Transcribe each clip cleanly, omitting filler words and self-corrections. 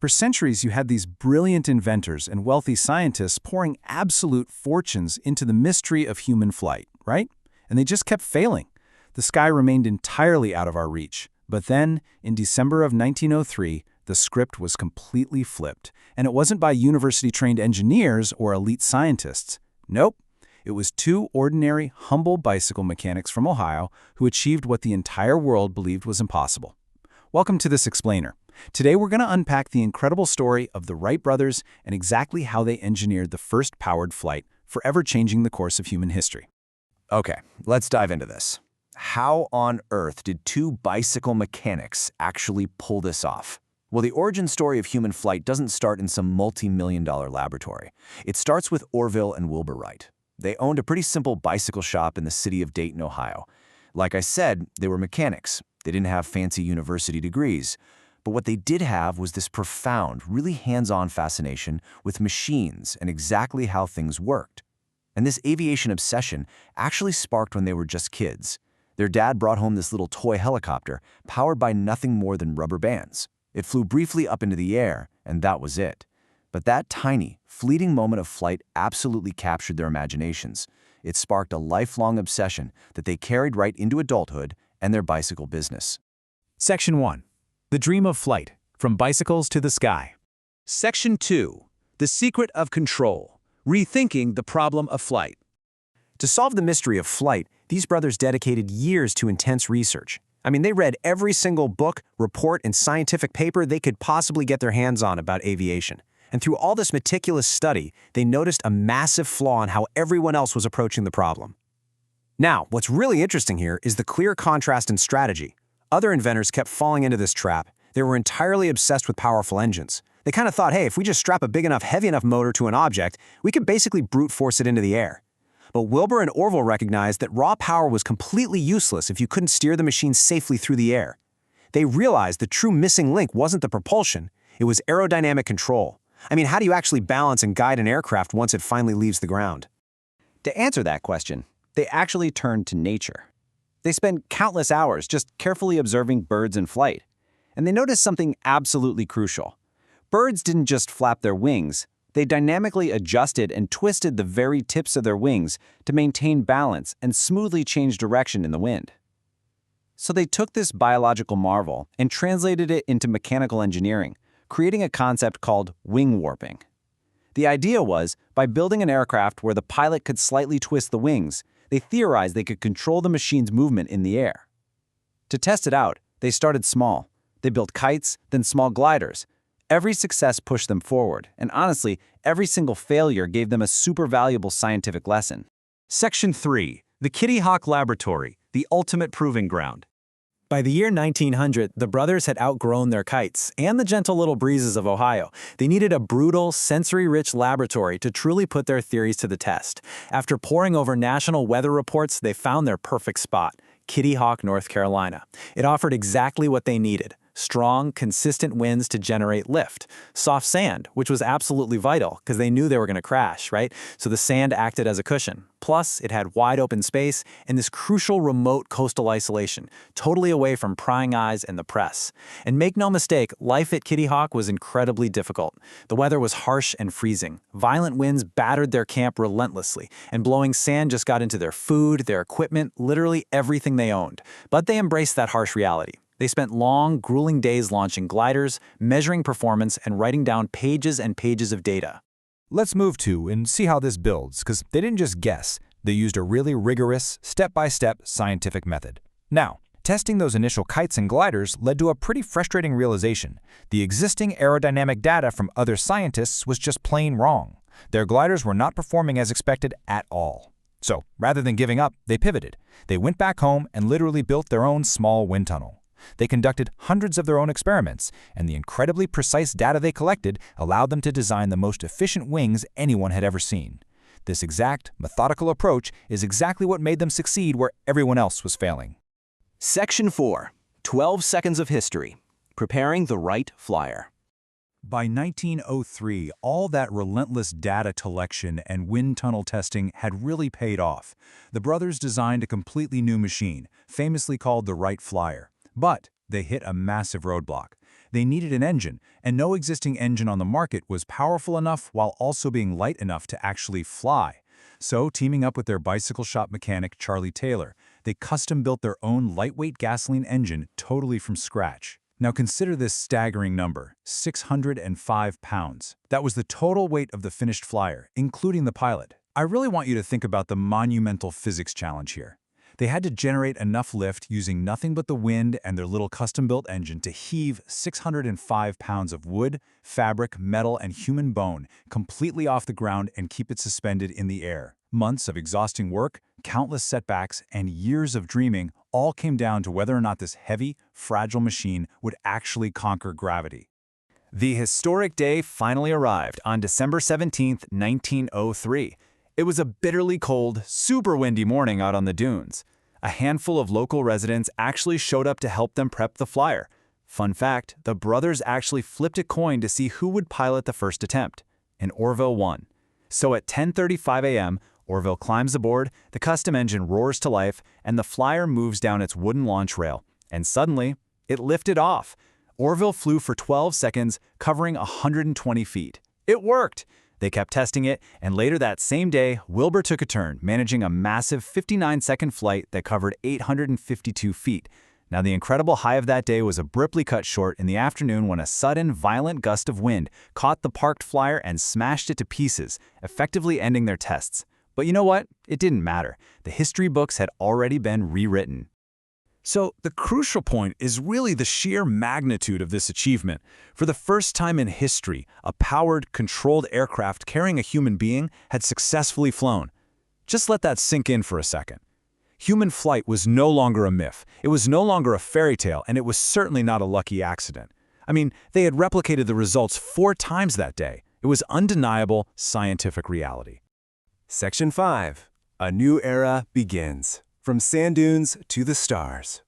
For centuries, you had these brilliant inventors and wealthy scientists pouring absolute fortunes into the mystery of human flight, right? And they just kept failing. The sky remained entirely out of our reach. But then, in December of 1903, the script was completely flipped. And it wasn't by university-trained engineers or elite scientists. Nope. It was two ordinary, humble bicycle mechanics from Ohio who achieved what the entire world believed was impossible. Welcome to this explainer. Today we're going to unpack the incredible story of the Wright brothers and exactly how they engineered the first powered flight, forever changing the course of human history. Okay, let's dive into this. How on earth did two bicycle mechanics actually pull this off? Well, the origin story of human flight doesn't start in some multi-million-dollar laboratory. It starts with Orville and Wilbur Wright. They owned a pretty simple bicycle shop in the city of Dayton, Ohio. Like I said, they were mechanics. They didn't have fancy university degrees. But what they did have was this profound, really hands-on fascination with machines and exactly how things worked. And this aviation obsession actually sparked when they were just kids. Their dad brought home this little toy helicopter powered by nothing more than rubber bands. It flew briefly up into the air, and that was it. But that tiny, fleeting moment of flight absolutely captured their imaginations. It sparked a lifelong obsession that they carried right into adulthood and their bicycle business. Section 1. The Dream of Flight, From Bicycles to the Sky. Section 2. The Secret of Control, Rethinking the Problem of Flight. To solve the mystery of flight, these brothers dedicated years to intense research. They read every single book, report, and scientific paper they could possibly get their hands on about aviation. And through all this meticulous study, they noticed a massive flaw in how everyone else was approaching the problem. Now, what's really interesting here is the clear contrast in strategy. Other inventors kept falling into this trap. They were entirely obsessed with powerful engines. They kind of thought, hey, if we just strap a big enough, heavy enough motor to an object, we could basically brute force it into the air. But Wilbur and Orville recognized that raw power was completely useless if you couldn't steer the machine safely through the air. They realized the true missing link wasn't the propulsion, it was aerodynamic control. How do you actually balance and guide an aircraft once it finally leaves the ground? To answer that question, they actually turned to nature. They spent countless hours just carefully observing birds in flight. And they noticed something absolutely crucial. Birds didn't just flap their wings, they dynamically adjusted and twisted the very tips of their wings to maintain balance and smoothly change direction in the wind. So they took this biological marvel and translated it into mechanical engineering, creating a concept called wing warping. The idea was, by building an aircraft where the pilot could slightly twist the wings, they theorized they could control the machine's movement in the air. To test it out, they started small. They built kites, then small gliders. Every success pushed them forward, and honestly, every single failure gave them a super valuable scientific lesson. Section 3. The Kitty Hawk Laboratory, the ultimate proving ground. By the year 1900, the brothers had outgrown their kites and the gentle little breezes of Ohio. They needed a brutal, sensory-rich laboratory to truly put their theories to the test. After poring over national weather reports, they found their perfect spot, Kitty Hawk, North Carolina. It offered exactly what they needed: strong, consistent winds to generate lift, soft sand, which was absolutely vital because they knew they were going to crash, right? So the sand acted as a cushion. Plus, it had wide open space and this crucial remote coastal isolation, totally away from prying eyes and the press. And make no mistake, life at Kitty Hawk was incredibly difficult. The weather was harsh and freezing. Violent winds battered their camp relentlessly, and blowing sand just got into their food, their equipment, literally everything they owned. But they embraced that harsh reality. They spent long, grueling days launching gliders, measuring performance, and writing down pages and pages of data. Let's move to and see how this builds, because they didn't just guess. They used a really rigorous, step-by-step scientific method. Now, testing those initial kites and gliders led to a pretty frustrating realization. The existing aerodynamic data from other scientists was just plain wrong. Their gliders were not performing as expected at all. So, rather than giving up, they pivoted. They went back home and literally built their own small wind tunnel. They conducted hundreds of their own experiments, and the incredibly precise data they collected allowed them to design the most efficient wings anyone had ever seen. This exact, methodical approach is exactly what made them succeed where everyone else was failing. Section 4. 12 Seconds of History. Preparing the Wright Flyer. By 1903, all that relentless data collection and wind tunnel testing had really paid off. The brothers designed a completely new machine, famously called the Wright Flyer. But they hit a massive roadblock. They needed an engine, and no existing engine on the market was powerful enough while also being light enough to actually fly. So, teaming up with their bicycle shop mechanic, Charlie Taylor, they custom-built their own lightweight gasoline engine totally from scratch. Now consider this staggering number, 605 pounds. That was the total weight of the finished flyer, including the pilot. I really want you to think about the monumental physics challenge here. They had to generate enough lift using nothing but the wind and their little custom-built engine to heave 605 pounds of wood, fabric, metal, and human bone completely off the ground and keep it suspended in the air. Months of exhausting work, countless setbacks, and years of dreaming all came down to whether or not this heavy, fragile machine would actually conquer gravity. The historic day finally arrived on December 17, 1903. It was a bitterly cold, super windy morning out on the dunes. A handful of local residents actually showed up to help them prep the flyer. Fun fact, the brothers actually flipped a coin to see who would pilot the first attempt, and Orville won. So at 10:35 a.m., Orville climbs aboard, the custom engine roars to life, and the flyer moves down its wooden launch rail. And suddenly, it lifted off. Orville flew for 12 seconds, covering 120 feet. It worked! They kept testing it, and later that same day, Wilbur took a turn, managing a massive 59-second flight that covered 852 feet. Now, the incredible high of that day was abruptly cut short in the afternoon when a sudden, violent gust of wind caught the parked flyer and smashed it to pieces, effectively ending their tests. But you know what? It didn't matter. The history books had already been rewritten. So, the crucial point is really the sheer magnitude of this achievement. For the first time in history, a powered, controlled aircraft carrying a human being had successfully flown. Just let that sink in for a second. Human flight was no longer a myth, it was no longer a fairy tale, and it was certainly not a lucky accident. I mean, they had replicated the results 4 times that day. It was undeniable scientific reality. Section 5. A new era begins. From sand dunes to the stars.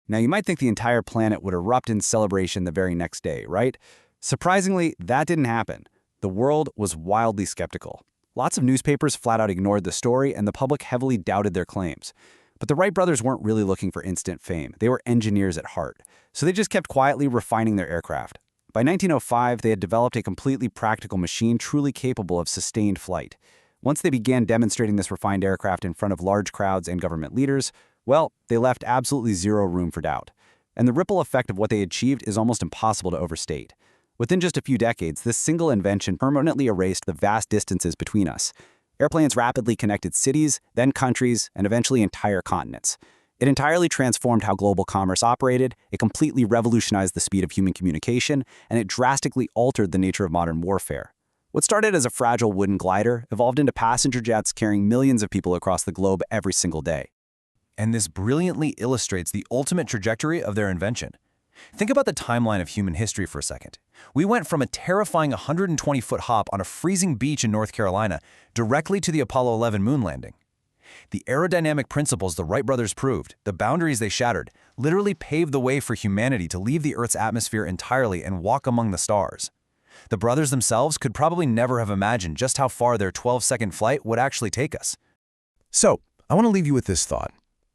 Now, you might think the entire planet would erupt in celebration the very next day, right? Surprisingly, that didn't happen. The world was wildly skeptical. Lots of newspapers flat out ignored the story, and the public heavily doubted their claims. But the Wright brothers weren't really looking for instant fame. They were engineers at heart, so they just kept quietly refining their aircraft. By 1905, they had developed a completely practical machine truly capable of sustained flight. Once they began demonstrating this refined aircraft in front of large crowds and government leaders, well, they left absolutely zero room for doubt. And the ripple effect of what they achieved is almost impossible to overstate. Within just a few decades, this single invention permanently erased the vast distances between us. Airplanes rapidly connected cities, then countries, and eventually entire continents. It entirely transformed how global commerce operated, it completely revolutionized the speed of human communication, and it drastically altered the nature of modern warfare. What started as a fragile wooden glider evolved into passenger jets carrying millions of people across the globe every single day. And this brilliantly illustrates the ultimate trajectory of their invention. Think about the timeline of human history for a second. We went from a terrifying 120-foot hop on a freezing beach in North Carolina directly to the Apollo 11 moon landing. The aerodynamic principles the Wright brothers proved, the boundaries they shattered, literally paved the way for humanity to leave the Earth's atmosphere entirely and walk among the stars. The brothers themselves could probably never have imagined just how far their 12-second flight would actually take us. So, I want to leave you with this thought.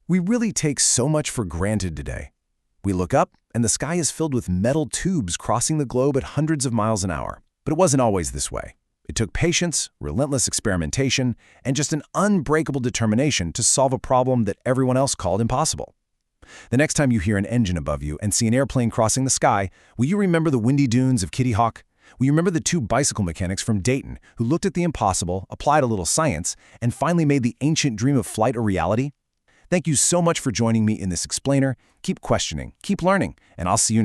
We really take so much for granted today. We look up, and the sky is filled with metal tubes crossing the globe at hundreds of miles an hour. But it wasn't always this way. It took patience, relentless experimentation, and just an unbreakable determination to solve a problem that everyone else called impossible. The next time you hear an engine above you and see an airplane crossing the sky, will you remember the windy dunes of Kitty Hawk? Will you remember the 2 bicycle mechanics from Dayton who looked at the impossible, applied a little science, and finally made the ancient dream of flight a reality? Thank you so much for joining me in this explainer. Keep questioning, keep learning, and I'll see you next time.